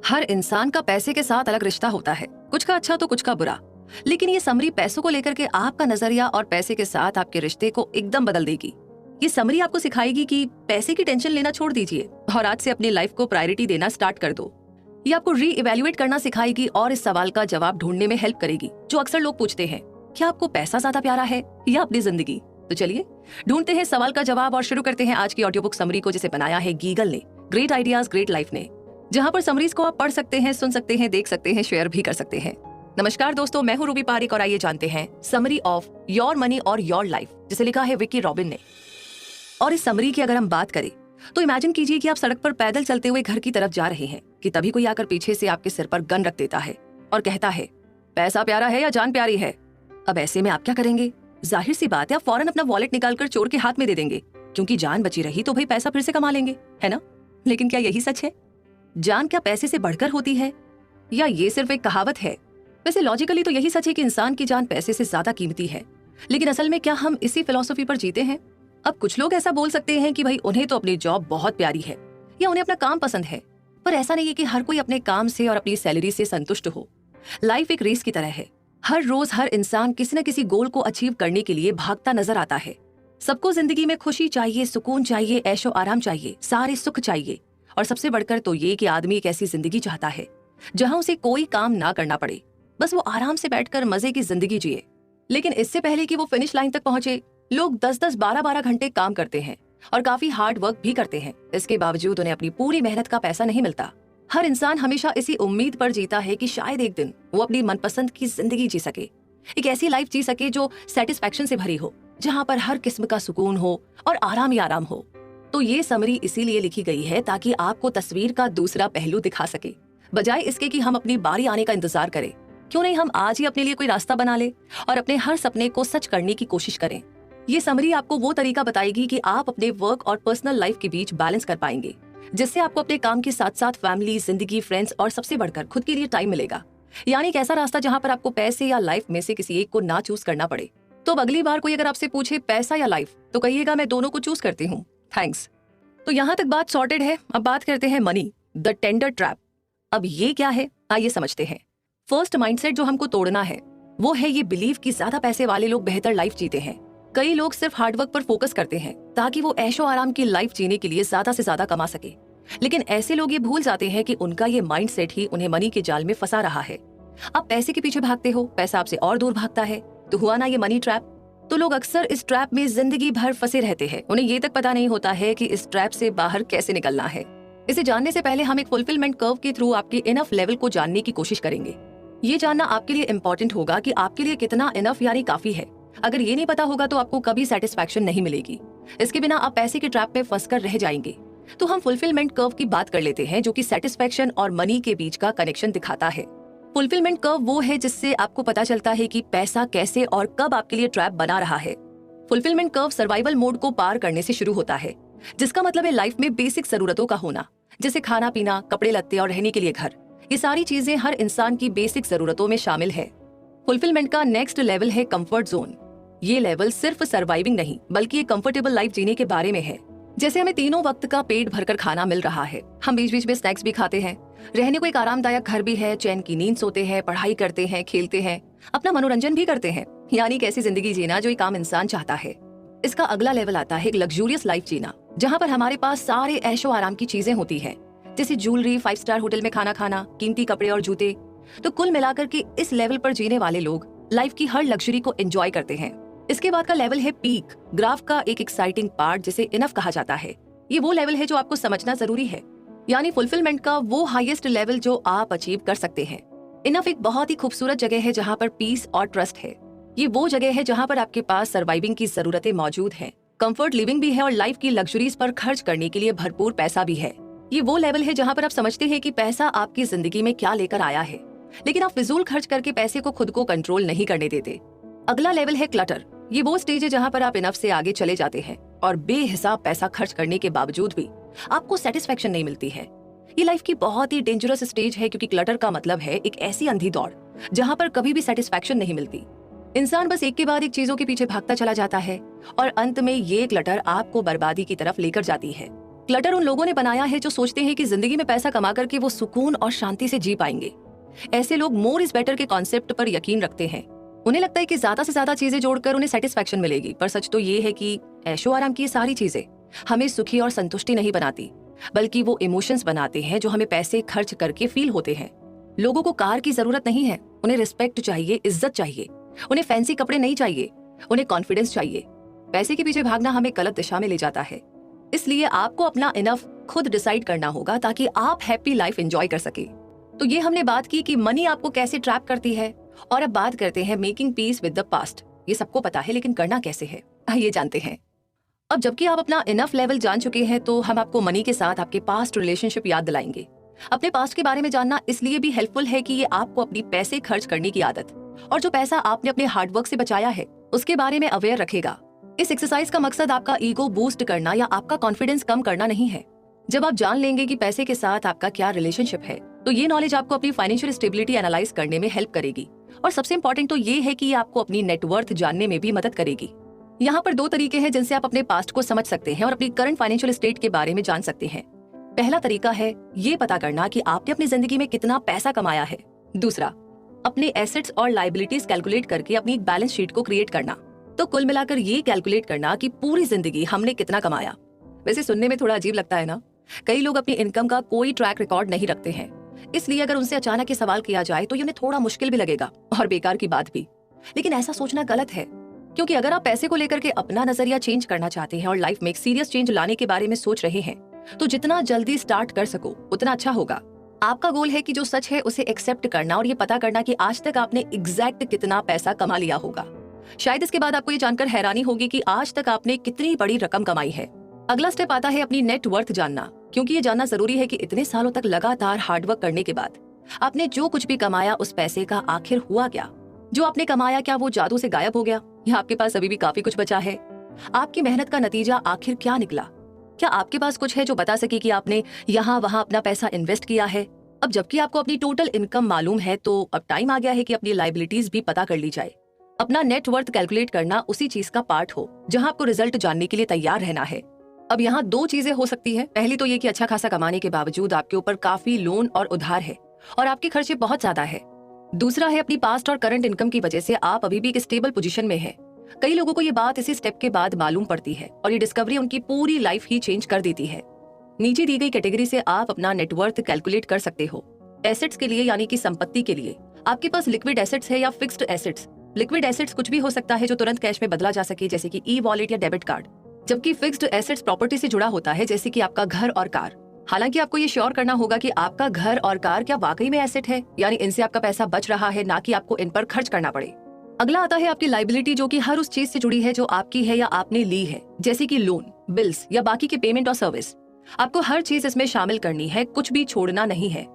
हर इंसान का पैसे के साथ अलग रिश्ता होता है, कुछ का अच्छा तो कुछ का बुरा। लेकिन ये समरी पैसों को लेकर के आपका नजरिया और पैसे के साथ आपके रिश्ते को एकदम बदल देगी। ये समरी आपको सिखाएगी कि पैसे की टेंशन लेना छोड़ दीजिए और आज से अपनी लाइफ को प्रायोरिटी देना स्टार्ट कर दो। ये आपको री इवेल्युएट करना सिखाएगी और इस सवाल का जवाब ढूंढने में हेल्प करेगी जो अक्सर लोग पूछते हैं, क्या आपको पैसा ज्यादा प्यारा है या अपनी जिंदगी। तो चलिए ढूंढते हैं सवाल का जवाब और शुरू करते हैं आज की ऑडियो बुक समरी को, जिसे बनाया है गीगल ने, ग्रेट आइडियाज ग्रेट लाइफ ने, जहां पर समरीज को आप पढ़ सकते हैं, सुन सकते हैं, देख सकते हैं, शेयर भी कर सकते हैं। नमस्कार दोस्तों, मैं हूं रूबी पारिक और आइए जानते हैं समरी ऑफ योर मनी और योर लाइफ, जिसे लिखा है विक्की रॉबिन ने। और इस समरी की अगर हम बात करें तो इमेजिन कीजिए कि आप सड़क पर पैदल चलते हुए घर की तरफ जा रहे हैं कि तभी कोई आकर पीछे से आपके सिर पर गन रख देता है और कहता है, पैसा प्यारा है या जान प्यारी है। अब ऐसे में आप क्या करेंगे? जाहिर सी बात है, आप फौरन अपना वॉलेट निकालकर चोर के हाथ में दे देंगे, क्योंकि जान बची रही तो भाई पैसा फिर से कमा लेंगे, है ना? लेकिन क्या यही सच है? जान क्या पैसे से बढ़कर होती है या ये सिर्फ एक कहावत है? वैसे लॉजिकली तो यही सच है कि इंसान की जान पैसे से ज्यादा कीमती है, लेकिन असल में क्या हम इसी फिलॉसफी पर जीते हैं? अब कुछ लोग ऐसा बोल सकते हैं कि भाई उन्हें तो अपनी जॉब बहुत प्यारी है या उन्हें अपना काम पसंद है, पर ऐसा नहीं है कि हर कोई अपने काम से और अपनी सैलरी से संतुष्ट हो। लाइफ एक रेस की तरह है। हर रोज हर इंसान किसी न किसी गोल को अचीव करने के लिए भागता नजर आता है। सबको जिंदगी में खुशी चाहिए, सुकून चाहिए, ऐशो आराम चाहिए, सारे सुख चाहिए, और सबसे बढ़कर तो ये कि आदमी एक ऐसी जिंदगी चाहता है जहां उसे कोई काम ना करना पड़े, बस वो आराम से बैठकर मजे की जिंदगी जिए। लेकिन इससे पहले कि वो फिनिश लाइन तक पहुंचे, लोग 10-10, 12-12 घंटे काम करते हैं और काफी हार्ड वर्क भी करते हैं। इसके बावजूद उन्हें अपनी पूरी मेहनत का पैसा नहीं मिलता। हर इंसान हमेशा इसी उम्मीद पर जीता है कि शायद एक दिन वो अपनी मनपसंद की जिंदगी जी सके, एक ऐसी लाइफ जी सके जो सेटिस्फैक्शन से भरी हो, जहां पर हर किस्म का सुकून हो और आराम ही आराम हो। तो ये समरी इसीलिए लिखी गई है ताकि आपको तस्वीर का दूसरा पहलू दिखा सके, बजाय इसके कि हम अपनी बारी आने का इंतजार करें। क्यों नहीं हम आज ही अपने लिए कोई रास्ता बना ले और अपने हर सपने को सच करने की कोशिश करें। ये समरी आपको वो तरीका बताएगी कि आप अपने वर्क और पर्सनल लाइफ के बीच बैलेंस कर पाएंगे, जिससे आपको अपने काम के साथ साथ फैमिली, जिंदगी, फ्रेंड्स और सबसे बढ़कर खुद के लिए टाइम मिलेगा। यानी एक ऐसा रास्ता जहां पर आपको पैसे या लाइफ में से किसी एक को ना चूज करना पड़े। तो अब अगली बार कोई अगर आपसे पूछे पैसा या लाइफ, तो कहिएगा मैं दोनों को चूज करती हूँ, थैंक्स। तो यहाँ तक बात सॉर्टेड है। अब बात करते हैं मनी, द टेंडर ट्रैप। अब ये क्या है, आइए समझते हैं। फर्स्ट माइंडसेट जो हमको तोड़ना है वो है ये बिलीव कि ज्यादा पैसे वाले लोग बेहतर लाइफ जीते हैं। कई लोग सिर्फ हार्डवर्क पर फोकस करते हैं ताकि वो ऐशो आराम की लाइफ जीने के लिए ज्यादा से ज्यादा कमा सके, लेकिन ऐसे लोग ये भूल जाते हैं कि उनका ये माइंडसेट ही उन्हें मनी के जाल में फंसा रहा है। आप पैसे के पीछे भागते हो, पैसा आपसे और दूर भागता है, तो हुआ ना ये मनी ट्रैप। तो लोग अक्सर इस ट्रैप में जिंदगी भर फंसे रहते हैं। उन्हें ये तक पता नहीं होता है कि इस ट्रैप से बाहर कैसे निकलना है। इसे जानने से पहले हम एक फुलफिलमेंट कर्व के थ्रू आपके इनफ लेवल को जानने की कोशिश करेंगे। ये जानना आपके लिए इम्पोर्टेंट होगा कि आपके लिए कितना इनफ यानी काफी है। अगर ये नहीं पता होगा तो आपको कभी सेटिस्फैक्शन नहीं मिलेगी। इसके बिना आप पैसे के ट्रैप में फंसकर रह जाएंगे। तो हम फुलफिलमेंट कर्व की बात कर लेते हैं, जो कि सेटिस्फैक्शन और मनी के बीच का कनेक्शन दिखाता है। फुलफिलमेंट कर्व वो है जिससे आपको पता चलता है कि पैसा कैसे और कब आपके लिए ट्रैप बना रहा है। फुलफिलमेंट कर्व सर्वाइवल मोड को पार करने से शुरू होता है, जिसका मतलब है लाइफ में बेसिक जरूरतों का होना, जैसे खाना पीना, कपड़े लत्ते और रहने के लिए घर। ये सारी चीजें हर इंसान की बेसिक जरूरतों में शामिल है। फुलफिलमेंट का नेक्स्ट लेवल है कंफर्ट जोन। ये लेवल सिर्फ सर्वाइविंग नहीं बल्कि एक कंफर्टेबल लाइफ जीने के बारे में है। जैसे हमें तीनों वक्त का पेट भरकर खाना मिल रहा है, हम बीच बीच में स्नैक्स भी खाते हैं, रहने को एक आरामदायक घर भी है, चैन की नींद सोते हैं, पढ़ाई करते हैं, खेलते हैं, अपना मनोरंजन भी करते हैं। यानी एक ऐसी जिंदगी जीना जो एक आम इंसान चाहता है। इसका अगला लेवल आता है एक लग्जूरियस लाइफ जीना, जहाँ पर हमारे पास सारे ऐशो आराम की चीजें होती है, जैसे ज्वेलरी, 5 स्टार होटल में खाना खाना, कीमती कपड़े और जूते। तो कुल मिलाकर के इस लेवल पर जीने वाले लोग लाइफ की हर लग्जरी को एंजॉय करते हैं। इसके बाद का लेवल है पीक, ग्राफ का एक एक्साइटिंग पार्ट जिसे इनफ कहा जाता है। ये वो लेवल है जो आपको समझना जरूरी है, यानी फुलफिलमेंट का वो हाईएस्ट लेवल जो आप अचीव कर सकते हैं। इनफ एक बहुत ही खूबसूरत जगह है जहाँ पर पीस और ट्रस्ट है। ये वो जगह है जहाँ पर आपके पास सर्वाइविंग की जरूरतें मौजूद हैं, कंफर्ट लिविंग भी है और लाइफ की लग्जरीज पर खर्च करने के लिए भरपूर पैसा भी है। ये वो लेवल है जहाँ पर आप समझते हैं कि पैसा आपकी जिंदगी में क्या लेकर आया है, लेकिन आप फिजूल खर्च करके पैसे को खुद को कंट्रोल नहीं करने देते। अगला लेवल है क्लटर। ये वो स्टेज है जहाँ पर आप इनफ से आगे चले जाते हैं और बेहिसाब पैसा खर्च करने के बावजूद भी आपको सेटिस्फेक्शन नहीं मिलती है। ये लाइफ की बहुत ही डेंजरस स्टेज है, क्योंकि क्लटर का मतलब है एक ऐसी अंधी दौड़ जहाँ पर कभी भी सेटिस्फेक्शन नहीं मिलती। इंसान बस एक के बाद एक चीजों के पीछे भागता चला जाता है और अंत में ये क्लटर आपको बर्बादी की तरफ लेकर जाती है। क्लटर उन लोगों ने बनाया है जो सोचते हैं कि जिंदगी में पैसा कमा करके वो सुकून और शांति से जी पाएंगे। ऐसे लोग मोर इज बेटर के कॉन्सेप्ट पर यकीन रखते हैं। उन्हें लगता है कि ज्यादा से ज्यादा चीजें जोड़कर उन्हें सेटिस्फैक्शन मिलेगी, पर सच तो ये है कि ऐशो आराम की ये सारी चीजें हमें सुखी और संतुष्टि नहीं बनाती, बल्कि वो इमोशंस बनाते हैं जो हमें पैसे खर्च करके फील होते हैं। लोगों को कार की जरूरत नहीं है, उन्हें रिस्पेक्ट चाहिए, इज्जत चाहिए। उन्हें फैंसी कपड़े नहीं चाहिए, उन्हें कॉन्फिडेंस चाहिए। पैसे के पीछे भागना हमें गलत दिशा में ले जाता है। इसलिए आपको अपना इनफ खुद डिसाइड करना होगा ताकि आप हैप्पी लाइफ एंजॉय कर सके। तो ये हमने बात की कि मनी आपको कैसे ट्रैप करती है, और अब बात करते हैं making peace with the past. ये सबको पता है, लेकिन करना कैसे है, ये जानते हैं। अब जबकि आप अपना इनफ लेवल जान चुके हैं, तो हम आपको मनी के साथ आपके पास्ट रिलेशनशिप याद दिलाएंगे। अपने पास्ट के बारे में जानना इसलिए भी हेल्पफुल है कि ये आपको अपनी पैसे खर्च करने की आदत और जो पैसा आपने अपने हार्डवर्क से बचाया है उसके बारे में अवेयर रखेगा। इस एक्सरसाइज का मकसद आपका ईगो बूस्ट करना या आपका कॉन्फिडेंस कम करना नहीं है। जब आप जान लेंगे कि पैसे के साथ आपका क्या रिलेशनशिप है, तो ये नॉलेज आपको अपनी फाइनेंशियल स्टेबिलिटी एनालाइज करने में हेल्प करेगी। और सबसे इंपॉर्टेंट तो ये है कि ये आपको अपनी नेटवर्थ जानने में भी मदद करेगी। यहाँ पर 2 तरीके हैं जिनसे आप अपने पास्ट को समझ सकते हैं और अपनी करंट फाइनेंशियल स्टेट के बारे में जान सकते हैं। पहला तरीका है ये पता करना कि आपने अपनी जिंदगी में कितना पैसा कमाया है। दूसरा, अपने एसेट्स और लायबिलिटीज कैलकुलेट करके अपनी एक बैलेंस शीट को क्रिएट करना। तो कुल मिलाकर ये कैलकुलेट करना कि पूरी जिंदगी हमने कितना कमाया। वैसे सुनने में थोड़ा अजीब लगता है ना? कई लोग अपनी इनकम का कोई ट्रैक रिकॉर्ड नहीं रखते हैं, इसलिए अगर उनसे अचानक ये सवाल किया जाए तो ये उन्हें थोड़ा मुश्किल भी लगेगा और बेकार की बात भी। लेकिन ऐसा सोचना गलत है, क्योंकि अगर आप पैसे को लेकर के अपना नजरिया चेंज करना चाहते हैं और लाइफ में एक सीरियस चेंज लाने के बारे में सोच रहे हैं, तो जितना जल्दी स्टार्ट कर सको उतना अच्छा होगा। आपका गोल है कि जो सच है उसे एक्सेप्ट करना और ये पता करना कि आज तक आपने एग्जैक्ट कितना पैसा कमा लिया होगा। शायद इसके बाद आपको ये जानकर हैरानी होगी कि आज तक आपने कितनी बड़ी रकम कमाई है। अगला स्टेप आता है अपनी नेट वर्थ जानना, क्योंकि ये जानना जरूरी है कि इतने सालों तक लगातार हार्डवर्क करने के बाद आपने जो कुछ भी कमाया उस पैसे का आखिर हुआ क्या। जो आपने कमाया क्या वो जादू से गायब हो गया, या आपके पास अभी भी काफी कुछ बचा है? आपकी मेहनत का नतीजा आखिर क्या निकला? क्या आपके पास कुछ है जो बता सके कि आपने यहाँ वहाँ अपना पैसा इन्वेस्ट किया है? अब जबकि आपको अपनी टोटल इनकम मालूम है, तो अब टाइम आ गया है कि अपनी लायबिलिटीज भी पता कर ली जाए। अपना नेट वर्थ कैलकुलेट करना उसी चीज का पार्ट हो जहां आपको रिजल्ट जानने के लिए तैयार रहना है। अब यहाँ 2 चीजें हो सकती है। पहली तो ये कि अच्छा खासा कमाने के बावजूद आपके ऊपर काफी लोन और उधार है और आपके खर्चे बहुत ज्यादा है। दूसरा है अपनी पास्ट और करंट इनकम की वजह से आप अभी भी एक स्टेबल पोजीशन में है। कई लोगों को ये बात इसी स्टेप के बाद मालूम पड़ती है और ये डिस्कवरी उनकी पूरी लाइफ ही चेंज कर देती है। नीचे दी गई कैटेगरी से आप अपना नेटवर्थ कैलकुलेट कर सकते हो। एसेट्स के लिए यानी कि संपत्ति के लिए आपके पास लिक्विड एसेट्स है या फिक्स्ड एसेट्स। लिक्विड एसेट्स कुछ भी हो सकता है जो तुरंत कैश में बदला जा सके, जैसे कि ई वॉलेट या डेबिट कार्ड। जबकि फिक्स्ड एसेट्स प्रॉपर्टी से जुड़ा होता है, जैसे कि आपका घर और कार। हालांकि आपको ये श्योर करना होगा कि आपका घर और कार क्या वाकई में एसेट है, यानी इनसे आपका पैसा बच रहा है, ना कि आपको इन पर खर्च करना पड़े। अगला आता है आपकी लायबिलिटी, जो कि हर उस चीज से जुड़ी है जो आपकी है या आपने ली है, जैसे कि लोन, बिल्स या बाकी के पेमेंट और सर्विस। आपको हर चीज इसमें शामिल करनी है, कुछ भी छोड़ना नहीं है।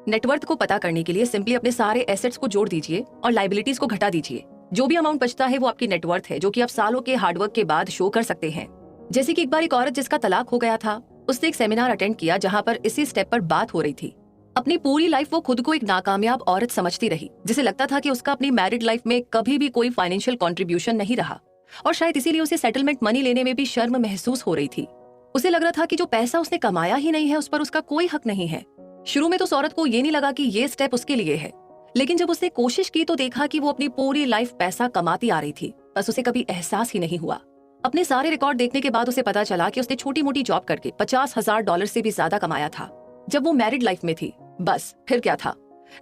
नेटवर्थ को पता करने के लिए सिंपली अपने सारे एसेट्स को जोड़ दीजिए और लायबिलिटीज को घटा दीजिए। जो भी अमाउंट बचता है वो आपकी नेटवर्थ है, जो कि आप सालों के हार्डवर्क के बाद शो कर सकते हैं। जैसे कि एक बार एक औरत जिसका तलाक हो गया था, उसने एक सेमिनार अटेंड किया जहां पर इसी स्टेप पर बात हो रही थी। अपनी पूरी लाइफ वो खुद को एक नाकामयाब औरत समझती रही, जिसे लगता था कि उसका अपनी मैरिड लाइफ में कभी भी कोई फाइनेंशियल कंट्रीब्यूशन नहीं रहा और शायद इसीलिए उसे सेटलमेंट मनी लेने में भी शर्म महसूस हो रही थी। उसे लग रहा था कि जो पैसा उसने कमाया ही नहीं है उस पर उसका कोई हक नहीं है। शुरू में तो उस औरत को ये नहीं लगा कि ये स्टेप उसके लिए है, लेकिन जब उसने कोशिश की तो देखा कि वो अपनी पूरी लाइफ पैसा कमाती आ रही थी, बस उसे कभी एहसास ही नहीं हुआ। अपने सारे रिकॉर्ड देखने के बाद उसे पता चला कि उसने छोटी मोटी जॉब करके $50,000 से भी ज्यादा कमाया था जब वो मैरिड लाइफ में थी। बस फिर क्या था,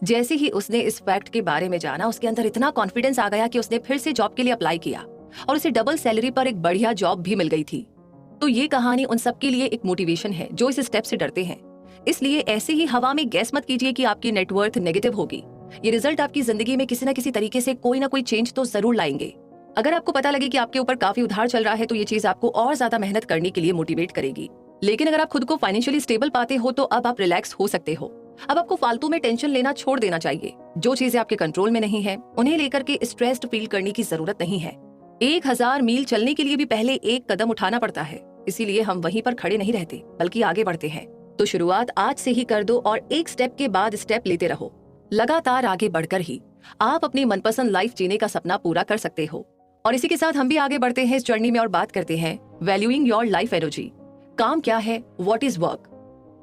जैसे ही उसने इस फैक्ट के बारे में जाना, उसके अंदर इतना कॉन्फिडेंस आ गया कि उसने फिर से जॉब के लिए अप्लाई किया और उसे डबल सैलरी पर एक बढ़िया जॉब भी मिल गई थी। तो ये कहानी उन सबके लिए एक मोटिवेशन है जो इस स्टेप से डरते हैं। इसलिए ऐसे ही हवा में गैस मत कीजिए कि आपकी नेटवर्थ नेगेटिव होगी। ये रिजल्ट आपकी जिंदगी में किसी न किसी तरीके से कोई ना कोई चेंज तो जरूर लाएंगे। अगर आपको पता लगे कि आपके ऊपर काफी उधार चल रहा है तो ये चीज आपको और ज्यादा मेहनत करने के लिए मोटिवेट करेगी। लेकिन अगर आप खुद को फाइनेंशियली स्टेबल पाते हो तो अब आप रिलैक्स हो सकते हो। अब आपको फालतू में टेंशन लेना छोड़ देना चाहिए। जो चीजें आपके कंट्रोल में नहीं है उन्हें लेकर के स्ट्रेस्ड फील करने की जरूरत नहीं है। 1000 मील चलने के लिए भी पहले एक कदम उठाना पड़ता है, इसीलिए हम वहीं पर खड़े नहीं रहते बल्कि आगे बढ़ते हैं। तो शुरुआत आज से ही कर दो और एक स्टेप के बाद स्टेप लेते रहो। लगातार आगे बढ़कर ही आप अपनी मनपसंद लाइफ जीने का सपना पूरा कर सकते हो। और इसी के साथ हम भी आगे बढ़ते हैं इस जर्नी में और बात करते हैं वैल्यूइंग योर लाइफ एनर्जी। काम क्या है, व्हाट इज वर्क?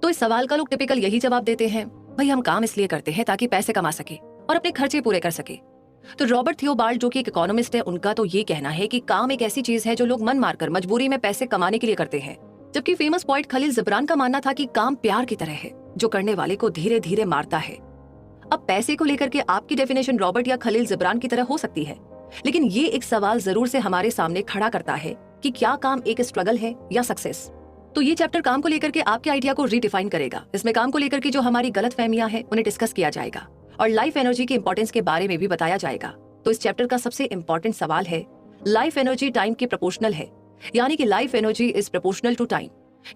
तो इस सवाल का लोग टिपिकल यही जवाब देते हैं, भाई हम काम इसलिए करते हैं ताकि पैसे कमा सके और अपने खर्चे पूरे कर सके। तो रॉबर्ट थियोबाल्ड जो कि एक इकोनॉमिस्ट है, उनका तो ये कहना है कि काम एक ऐसी चीज है जो लोग मन मारकर मजबूरी में पैसे कमाने के लिए करते हैं। जबकि फेमस पोएट खलील जिब्रान का मानना था कि काम प्यार की तरह है जो करने वाले को धीरे धीरे मारता है। अब पैसे को लेकर के आपकी डेफिनेशन रॉबर्ट या खलील जिब्रान की तरह हो सकती है, लेकिन ये एक सवाल जरूर से हमारे सामने खड़ा करता है कि क्या काम एक स्ट्रगल है या सक्सेस। तो ये चैप्टर काम को लेकर के आपके आइडिया को रीडिफाइन करेगा। इसमें काम को लेकर के जो हमारी गलत फहमियां हैं उन्हें डिस्कस किया जाएगा और लाइफ एनर्जी की इंपॉर्टेंस के बारे में भी बताया जाएगा। तो इस चैप्टर का सबसे इंपॉर्टेंट सवाल है, लाइफ एनर्जी टाइम के प्रोपोर्शनल है, यानी कि life energy is proportional to time.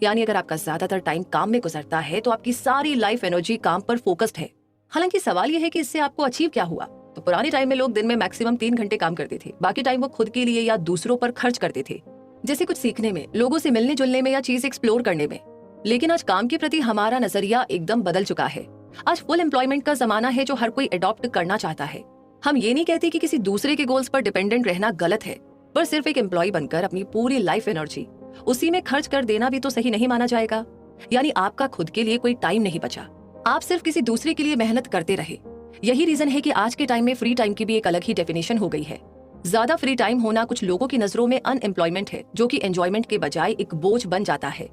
यानी अगर आपका ज्यादातर टाइम काम में गुजरता है तो आपकी सारी लाइफ एनर्जी काम पर फोकस्ड है। हालांकि सवाल यह है कि इससे आपको अचीव क्या हुआ। तो पुराने टाइम में लोग दिन में मैक्सिमम 3 घंटे काम करते थे, बाकी टाइम वो खुद के लिए या दूसरों पर खर्च करते थे, जैसे कुछ सीखने में, लोगों से मिलने जुलने में या चीज एक्सप्लोर करने में। लेकिन आज काम के प्रति हमारा नजरिया एकदम बदल चुका है। आज फुल एम्प्लॉयमेंट का जमाना है जो हर कोई अडॉप्ट करना चाहता है। हम ये नहीं कहते कि किसी दूसरे के गोल्स पर डिपेंडेंट रहना गलत है, पर सिर्फ एक एम्प्लॉय बनकर अपनी पूरी लाइफ एनर्जी उसी में खर्च कर देना भी तो सही नहीं माना जाएगा। यानी आपका खुद के लिए कोई टाइम नहीं बचा, आप सिर्फ किसी दूसरे के लिए मेहनत करते रहे। यही रीजन है कि आज के टाइम में फ्री टाइम की भी एक अलग ही डेफिनेशन हो गई है। ज्यादा फ्री टाइम होना कुछ लोगों की नजरों में अनएम्प्लॉयमेंट है, जो कि एंजॉयमेंट के बजाय एक बोझ बन जाता है।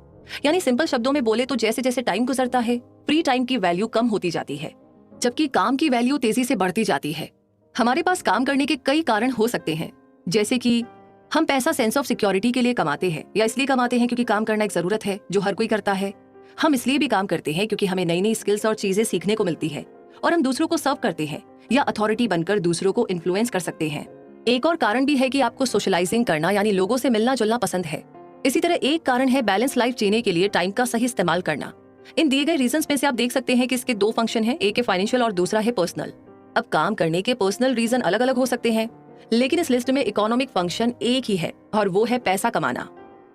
यानी सिंपल शब्दों में बोले तो जैसे जैसे टाइम गुजरता है, फ्री टाइम की वैल्यू कम होती जाती है, जबकि काम की वैल्यू तेजी से बढ़ती जाती है। हमारे पास काम करने के कई कारण हो सकते हैं, जैसे कि हम पैसा सेंस ऑफ सिक्योरिटी के लिए कमाते हैं, या इसलिए कमाते हैं क्योंकि काम करना एक जरूरत है जो हर कोई करता है। हम इसलिए भी काम करते हैं क्योंकि हमें नई नई स्किल्स और चीजें सीखने को मिलती है, और हम दूसरों को सर्व करते हैं या अथॉरिटी बनकर दूसरों को इन्फ्लुएंस कर सकते हैं। एक और कारण भी है कि आपको सोशलाइजिंग करना यानी लोगों से मिलना जुलना पसंद है। इसी तरह एक कारण है बैलेंस लाइफ जीने के लिए टाइम का सही इस्तेमाल करना। इन दिए गए रीजंस में से आप देख सकते हैं कि इसके 2 फंक्शन हैं, एक है फाइनेंशियल और दूसरा है पर्सनल। अब काम करने के पर्सनल रीजन अलग अलग हो सकते हैं, लेकिन इस लिस्ट में इकोनॉमिक फंक्शन एक ही है और वो है पैसा कमाना।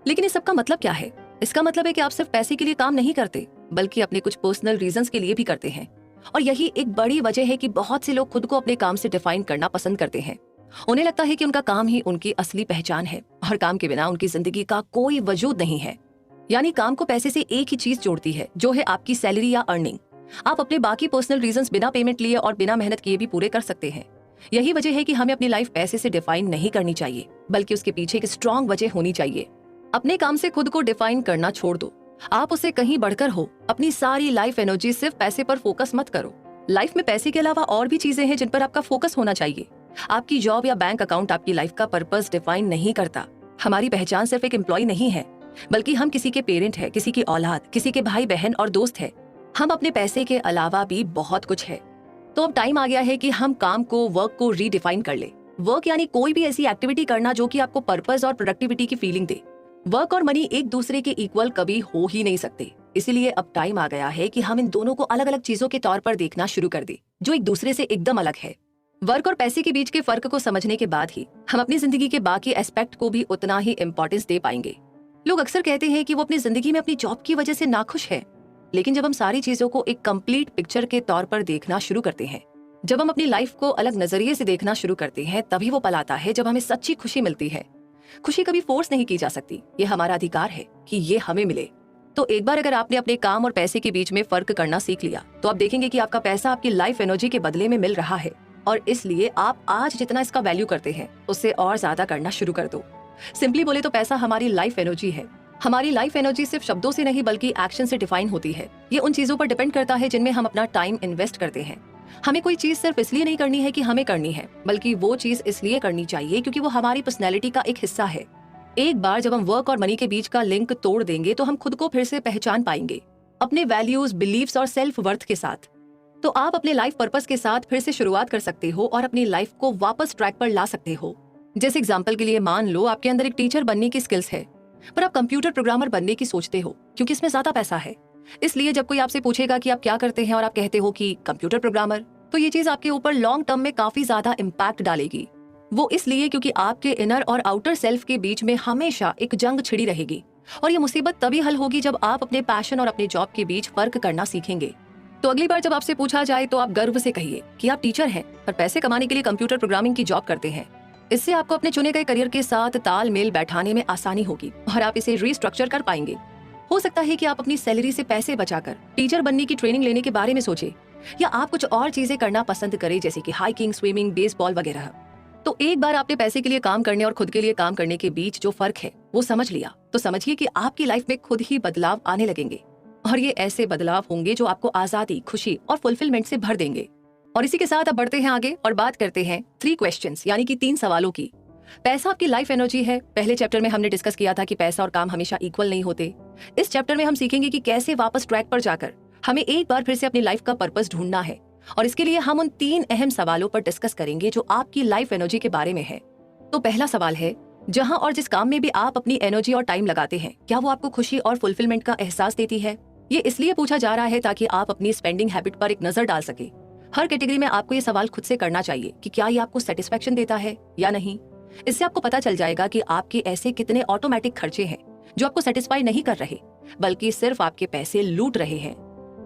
लेकिन इस सब का मतलब क्या है? इसका मतलब है कि आप सिर्फ पैसे के लिए काम नहीं करते, बल्कि अपने कुछ पर्सनल रीजंस के लिए भी करते हैं। और यही एक बड़ी वजह है कि बहुत से लोग खुद को अपने काम से डिफाइन करना पसंद करते हैं। उन्हें लगता है कि उनका काम ही उनकी असली पहचान है और काम के बिना उनकी जिंदगी का कोई वजूद नहीं है। यानी काम को पैसे से एक ही चीज जोड़ती है, जो है आपकी सैलरी या अर्निंग। आप अपने बाकी पर्सनल रीजंस बिना पेमेंट लिए और बिना मेहनत किए भी पूरे कर सकते हैं। यही वजह है कि हमें अपनी लाइफ पैसे से डिफाइन नहीं करनी चाहिए, बल्कि उसके पीछे एक स्ट्रॉन्ग वजह होनी चाहिए। अपने काम से खुद को डिफाइन करना छोड़ दो, आप उससे कहीं बढ़कर हो। अपनी सारी लाइफ एनर्जी सिर्फ पैसे पर फोकस मत करो। लाइफ में पैसे के अलावा और भी चीजें हैं जिन पर आपका फोकस होना चाहिए। आपकी जॉब या बैंक अकाउंट आपकी लाइफ का पर्पस डिफाइन नहीं करता। हमारी पहचान सिर्फ एक एम्प्लॉय नहीं है, बल्कि हम किसी के पेरेंट है, किसी की औलाद, किसी के भाई बहन और दोस्त है। हम अपने पैसे के अलावा भी बहुत कुछ है। तो अब टाइम आ गया है कि हम काम को, वर्क को रीडिफाइन कर ले। वर्क यानी कोई भी ऐसी एक्टिविटी करना जो कि आपको पर्पस और प्रोडक्टिविटी की फीलिंग दे। वर्क और मनी एक दूसरे के इक्वल कभी हो ही नहीं सकते। इसीलिए अब टाइम आ गया है कि हम इन दोनों को अलग अलग चीजों के तौर पर देखना शुरू कर दे, जो एक दूसरे से एकदम अलग है। वर्क और पैसे के बीच के फर्क को समझने के बाद ही हम अपनी जिंदगी के बाकी एस्पेक्ट को भी उतना ही इम्पोर्टेंस दे पाएंगे। लोग अक्सर कहते हैं कि वो अपनी जिंदगी में अपनी जॉब की वजह से नाखुश है, लेकिन जब हम सारी चीजों को एक कंप्लीट पिक्चर के तौर पर देखना शुरू करते हैं, जब हम अपनी लाइफ को अलग नजरिए से देखना शुरू करते हैं, तभी वो पल आता है जब हमें सच्ची खुशी मिलती है। खुशी कभी फोर्स नहीं की जा सकती, ये हमारा अधिकार है कि ये हमें मिले। तो एक बार अगर आपने अपने काम और पैसे के बीच में फर्क करना सीख लिया, तो आप देखेंगे कि आपका पैसा आपकी लाइफ एनर्जी के बदले में मिल रहा है, और इसलिए आप आज जितना इसका वैल्यू करते हैं उससे और ज्यादा करना शुरू कर दो। सिंपली बोले तो पैसा हमारी लाइफ एनर्जी है। हमारी लाइफ एनर्जी सिर्फ शब्दों से नहीं बल्कि एक्शन से डिफाइन होती है। ये उन चीजों पर डिपेंड करता है जिनमें हम अपना टाइम इन्वेस्ट करते हैं। हमें कोई चीज सिर्फ इसलिए नहीं करनी है कि हमें करनी है, बल्कि वो चीज इसलिए करनी चाहिए क्योंकि वो हमारी पर्सनैलिटी का एक हिस्सा है। एक बार जब हम वर्क और मनी के बीच का लिंक तोड़ देंगे तो हम खुद को फिर से पहचान पाएंगे, अपने वैल्यूज, बिलीव्स और सेल्फ वर्थ के साथ। तो आप अपने लाइफ पर्पस के साथ फिर से शुरुआत कर सकते हो और अपनी लाइफ को वापस ट्रैक पर ला सकते हो। जैसे एग्जाम्पल के लिए मान लो आपके अंदर एक टीचर बनने की स्किल्स है, पर आप कंप्यूटर प्रोग्रामर बनने की सोचते हो क्योंकि इसमें ज्यादा पैसा है। इसलिए जब कोई आपसे पूछेगा कि आप क्या करते हैं और आप कहते हो कि कंप्यूटर प्रोग्रामर, तो ये चीज आपके ऊपर लॉन्ग टर्म में काफी ज्यादा इम्पैक्ट डालेगी। वो इसलिए क्योंकि आपके इनर और आउटर सेल्फ के बीच में हमेशा एक जंग छिड़ी रहेगी, और ये मुसीबत तभी हल होगी जब आप अपने पैशन और अपने जॉब के बीच फर्क करना सीखेंगे। तो अगली बार जब आपसे पूछा जाए तो आप गर्व से कहिए कि आप टीचर हैं पर पैसे कमाने के लिए कंप्यूटर प्रोग्रामिंग की जॉब करते हैं। इससे आपको अपने चुने गए करियर के साथ तालमेल बैठाने में आसानी होगी और आप इसे रीस्ट्रक्चर कर पाएंगे। हो सकता है कि आप अपनी सैलरी से पैसे बचाकर टीचर बनने की ट्रेनिंग लेने के बारे में सोचे, या आप कुछ और चीजें करना पसंद करें जैसे कि हाइकिंग, स्विमिंग, बेसबॉल वगैरह। तो एक बार आपने पैसे के लिए काम करने और खुद के लिए काम करने के बीच जो फर्क है वो समझ लिया, तो समझिए कि आपकी लाइफ में खुद ही बदलाव आने लगेंगे। और ये ऐसे बदलाव होंगे जो आपको आजादी, खुशी और फुलफिलमेंट से भर देंगे। और इसी के साथ अब बढ़ते हैं आगे और बात करते हैं 3 क्वेश्चंस यानी कि 3 सवालों की। पैसा आपकी लाइफ एनर्जी है। पहले चैप्टर में हमने डिस्कस किया था कि पैसा और काम हमेशा इक्वल नहीं होते। इस चैप्टर में हम सीखेंगे कि कैसे वापस ट्रैक पर जाकर हमें एक बार फिर से अपनी लाइफ का पर्पस ढूंढना है। और इसके लिए हम उन 3 अहम सवालों पर डिस्कस करेंगे जो आपकी लाइफ एनर्जी के बारे में है। तो पहला सवाल है, जहां और जिस काम में भी आप अपनी एनर्जी और टाइम लगाते हैं, क्या वो आपको खुशी और फुलफिलमेंट का एहसास देती है? ये इसलिए पूछा जा रहा है ताकि आप अपनी स्पेंडिंग हैबिट पर एक नजर डाल सके। हर कैटेगरी में आपको ये सवाल खुद से करना चाहिए कि क्या ये आपको सेटिस्फेक्शन देता है या नहीं। इससे आपको पता चल जाएगा कि आपके ऐसे कितने ऑटोमेटिक खर्चे हैं जो आपको सेटिस्फाई नहीं कर रहे, बल्कि सिर्फ आपके पैसे लूट रहे हैं।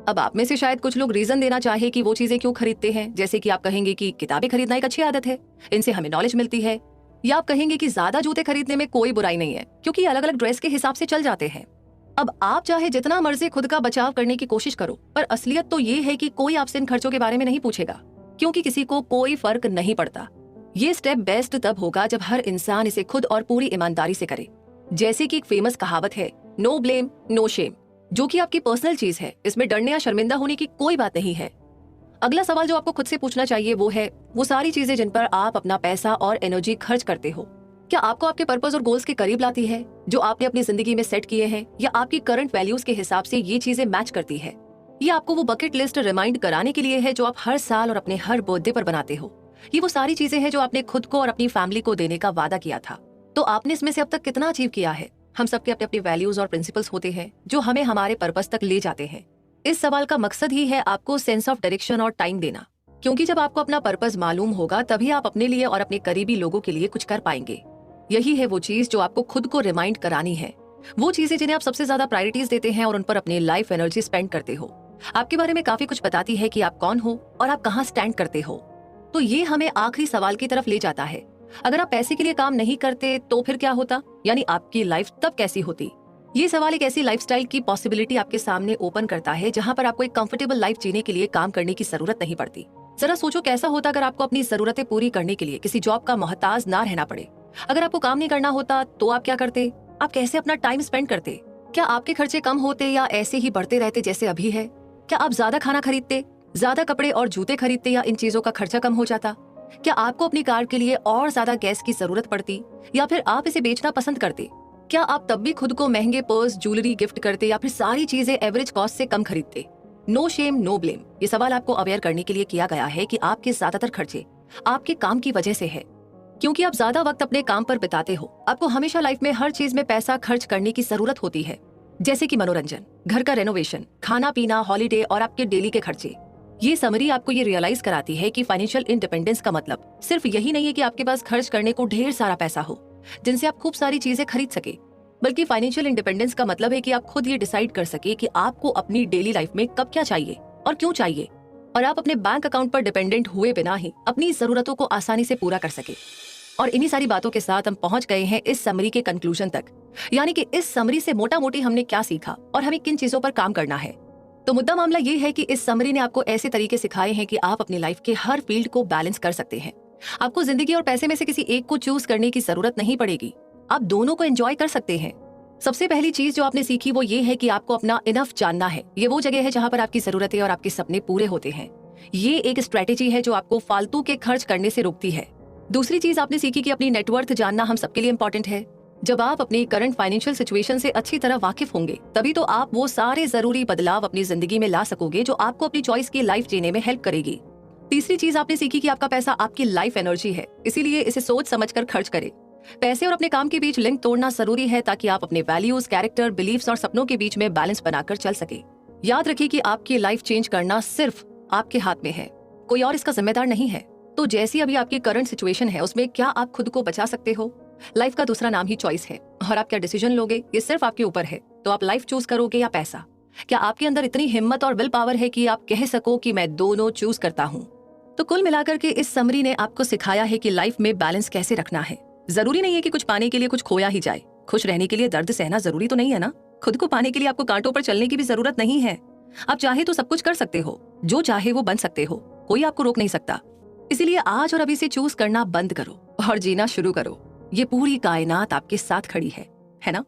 अब आप में से शायद कुछ लोग रीजन देना चाहे कि वो चीजें क्यों खरीदते हैं, जैसे कि आप कहेंगे कि किताबें खरीदना एक अच्छी आदत है, इनसे हमें नॉलेज मिलती है। या आप कहेंगे कि ज्यादा जूते खरीदने में कोई बुराई नहीं है क्योंकि अलग अलग ड्रेस के हिसाब से चल जाते हैं। अब आप चाहे जितना मर्जी खुद का बचाव करने की कोशिश करो, पर असलियत तो ये है कि कोई आपसे इन खर्चों के बारे में नहीं पूछेगा, क्योंकि किसी को कोई फर्क नहीं पड़ता। ये स्टेप बेस्ट तब होगा जब हर इंसान इसे खुद और पूरी ईमानदारी से करे। जैसे कि एक फेमस कहावत है, नो ब्लेम नो शेम, जो कि आपकी पर्सनल चीज है, इसमें डरने या शर्मिंदा होने की कोई बात नहीं है। अगला सवाल जो आपको खुद से पूछना चाहिए वो है, वो सारी चीजें जिन पर आप अपना पैसा और एनर्जी खर्च करते हो, क्या आपको आपके पर्पस और गोल्स के करीब लाती है जो आपने अपनी जिंदगी में सेट किए हैं, या आपकी करंट वैल्यूज के हिसाब से ये चीजें मैच करती है? ये आपको वो बकेट लिस्ट रिमाइंड कराने के लिए है जो आप हर साल और अपने हर बर्थडे पर बनाते हो। ये वो सारी चीजें हैं जो आपने खुद को और अपनी फैमिली को देने का वादा किया था। तो आपने इसमें से अब तक कितना अचीव किया है? हम सबके अपने अपने वैल्यूज और प्रिंसिपल्स होते हैं जो हमें हमारे पर्पस तक ले जाते हैं। इस सवाल का मकसद ही है आपको सेंस ऑफ डायरेक्शन और टाइम देना, क्योंकि जब आपको अपना पर्पस मालूम होगा तभी आप अपने लिए और अपने करीबी लोगों के लिए कुछ कर पाएंगे। यही है वो चीज जो आपको खुद को रिमाइंड करानी है, वो चीजें जिन्हें आप सबसे ज्यादा प्रायोरिटीज देते हैं और उन पर अपनी लाइफ एनर्जी स्पेंड करते हो। आपके बारे में काफी कुछ बताती है कि आप कौन हो और आप कहाँ स्टैंड करते हो। तो ये हमें आखिरी सवाल की तरफ ले जाता है, अगर आप पैसे के लिए काम नहीं करते तो फिर क्या होता, यानी आपकी लाइफ तब कैसी होती? ये सवाल एक ऐसी लाइफस्टाइल की पॉसिबिलिटी आपके सामने ओपन करता है जहां पर आपको एक कंफर्टेबल लाइफ जीने के लिए काम करने की जरूरत नहीं पड़ती। जरा सोचो कैसा होता अगर आपको अपनी जरूरतें पूरी करने के लिए किसी जॉब का मोहताज ना रहना पड़े। अगर आपको काम नहीं करना होता तो आप क्या करते? आप कैसे अपना टाइम स्पेंड करते? क्या आपके खर्चे कम होते या ऐसे ही बढ़ते रहते जैसे अभी है? क्या आप ज्यादा खाना खरीदते, ज्यादा कपड़े और जूते खरीदते, या इन चीजों का खर्चा कम हो जाता? क्या आपको अपनी कार के लिए और ज्यादा गैस की जरूरत पड़ती, या फिर आप इसे बेचना पसंद करते? क्या आप तब भी खुद को महंगे पर्स, ज्वेलरी गिफ्ट करते, या फिर सारी चीजें एवरेज कॉस्ट से कम खरीदते? नो शेम नो ब्लेम, ये सवाल आपको अवेयर करने के लिए किया गया है कि आपके ज्यादातर खर्चे आपके काम की वजह से है, क्योंकि आप ज्यादा वक्त अपने काम पर बिताते हो। आपको हमेशा लाइफ में हर चीज में पैसा खर्च करने की जरूरत होती है, जैसे कि मनोरंजन, घर का रेनोवेशन, खाना पीना, हॉलीडे और आपके डेली के खर्चे। ये समरी आपको ये रियलाइज कराती है कि फाइनेंशियल इंडिपेंडेंस का मतलब सिर्फ यही नहीं है कि आपके पास खर्च करने को ढेर सारा पैसा हो जिनसे आप खूब सारी चीजें खरीद सके, बल्कि फाइनेंशियल इंडिपेंडेंस का मतलब है कि आप खुद ये डिसाइड कर सके कि आपको अपनी डेली लाइफ में कब क्या चाहिए और क्यों चाहिए, और आप अपने बैंक अकाउंट पर डिपेंडेंट हुए बिना ही अपनी जरूरतों को आसानी से पूरा कर सके। और इन्हीं सारी बातों के साथ हम पहुंच गए हैं इस समरी के कंक्लूजन तक, यानी कि इस समरी से मोटा मोटी हमने क्या सीखा और हमें किन चीजों पर काम करना है। तो मुद्दा मामला ये है कि इस समरी ने आपको ऐसे तरीके सिखाए हैं कि आप अपनी लाइफ के हर फील्ड को बैलेंस कर सकते हैं। आपको जिंदगी और पैसे में से किसी एक को चूज करने की जरूरत नहीं पड़ेगी, आप दोनों को एंजॉय कर सकते हैं। सबसे पहली चीज जो आपने सीखी वो ये है कि आपको अपना इनफ जानना है। ये वो जगह है जहां पर आपकी जरूरतें और आपके सपने पूरे होते हैं। ये एक स्ट्रेटेजी है जो आपको फालतू के खर्च करने से रोकती है। दूसरी चीज आपने सीखी कि अपनी नेटवर्थ जानना हम सबके लिए इंपॉर्टेंट है। जब आप अपनी करंट फाइनेंशियल सिचुएशन से अच्छी तरह वाकिफ होंगे तभी तो आप वो सारे जरूरी बदलाव अपनी जिंदगी में ला सकोगे जो आपको अपनी चॉइस की लाइफ जीने में हेल्प करेगी। तीसरी चीज आपने सीखी कि आपका पैसा आपकी लाइफ एनर्जी है, इसीलिए इसे सोच समझकर खर्च करें। पैसे और अपने काम के बीच लिंक तोड़ना जरूरी है ताकि आप अपने वैल्यूज, कैरेक्टर, बिलीव्स और सपनों के बीच में बैलेंस बनाकर चल सके। याद रखिए कि आपकी लाइफ चेंज करना सिर्फ आपके हाथ में है, कोई और इसका जिम्मेदार नहीं है। तो जैसी अभी आपकी करंट सिचुएशन है उसमें क्या आप खुद को बचा सकते हो? लाइफ का दूसरा नाम ही चॉइस है, और आप क्या डिसीजन लोगे ये सिर्फ आपके ऊपर है। तो आप लाइफ चूज करोगे या पैसा? क्या आपके अंदर इतनी हिम्मत और विल पावर है कि आप कह सको कि मैं दोनों चूज करता हूँ? तो कुल मिलाकर के इस समरी ने आपको सिखाया है कि लाइफ में बैलेंस कैसे रखना है। जरूरी नहीं है कि कुछ पाने के लिए कुछ खोया ही जाए। खुश रहने के लिए दर्द सहना जरूरी तो नहीं है ना। खुद को पाने के लिए आपको कांटों पर चलने की भी जरूरत नहीं है। आप चाहे तो सब कुछ कर सकते हो, जो चाहे वो बन सकते हो, कोई आपको रोक नहीं सकता। इसीलिए आज और अभी से चूज करना बंद करो और जीना शुरू करो। ये पूरी कायनात आपके साथ खड़ी है ना?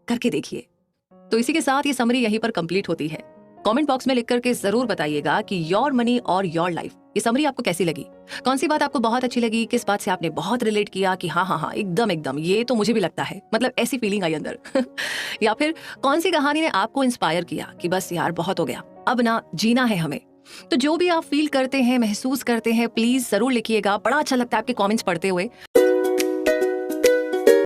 करके देखिए। तो इसी के साथ ये समरी यहीं पर कंप्लीट होती है। कमेंट बॉक्स में लिख करके जरूर बताइएगा कि योर मनी और योर लाइफ ये समरी आपको कैसी लगी, कौन सी बात आपको बहुत अच्छी लगी, किस बात से आपने बहुत रिलेट किया कि हाँ हाँ हाँ एकदम एकदम ये तो मुझे भी लगता है, मतलब ऐसी फीलिंग आई अंदर या फिर कौन सी कहानी ने आपको इंस्पायर किया कि बस यार बहुत हो गया, अब ना जीना है हमें। तो जो भी आप फील करते हैं, महसूस करते हैं, प्लीज जरूर लिखिएगा। बड़ा अच्छा लगता है आपके कमेंट्स पढ़ते हुए।